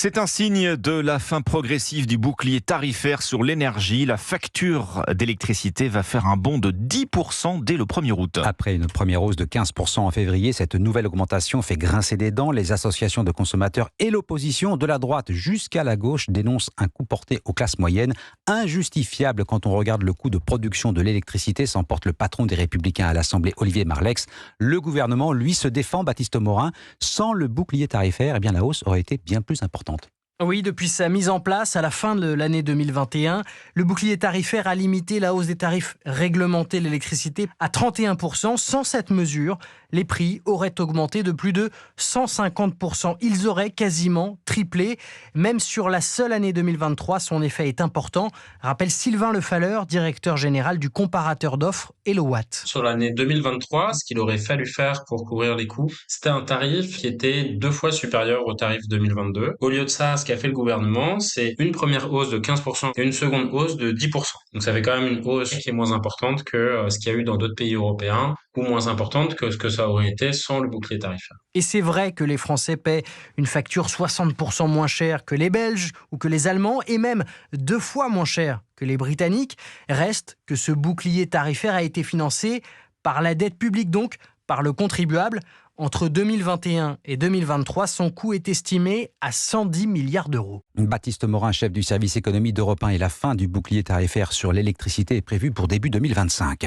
C'est un signe de la fin progressive du bouclier tarifaire sur l'énergie. La facture d'électricité va faire un bond de 10% dès le 1er août. Après une première hausse de 15% en février, cette nouvelle augmentation fait grincer des dents. Les associations de consommateurs et l'opposition, de la droite jusqu'à la gauche, dénoncent un coup porté aux classes moyennes, injustifiable quand on regarde le coût de production de l'électricité, s'emporte le patron des Républicains à l'Assemblée, Olivier Marleix. Le gouvernement, lui, se défend, Baptiste Morin. Sans le bouclier tarifaire, la hausse aurait été bien plus importante. Oui, depuis sa mise en place à la fin de l'année 2021, le bouclier tarifaire a limité la hausse des tarifs réglementés de l'électricité à 31%. Sans cette mesure, les prix auraient augmenté de plus de 150%. Ils auraient quasiment triplé. Même sur la seule année 2023, son effet est important, rappelle Sylvain Lefalleur, directeur général du comparateur d'offres Elowatt. Sur l'année 2023, ce qu'il aurait fallu faire pour couvrir les coûts, c'était un tarif qui était 2 fois supérieur au tarif 2022. Au lieu de ça, ce qu'a fait le gouvernement, c'est une première hausse de 15% et une seconde hausse de 10%. Donc ça fait quand même une hausse qui est moins importante que ce qu'il y a eu dans d'autres pays européens, ou moins importante que ce que ça aurait été sans le bouclier tarifaire. Et c'est vrai que les Français paient une facture 60% moins chère que les Belges ou que les Allemands, et même 2 fois moins chère que les Britanniques. Reste que ce bouclier tarifaire a été financé par la dette publique, donc par le contribuable. Entre 2021 et 2023, son coût est estimé à 110 milliards d'euros. Baptiste Morin, chef du service économie d'Europe 1, et la fin du bouclier tarifaire sur l'électricité est prévue pour début 2025.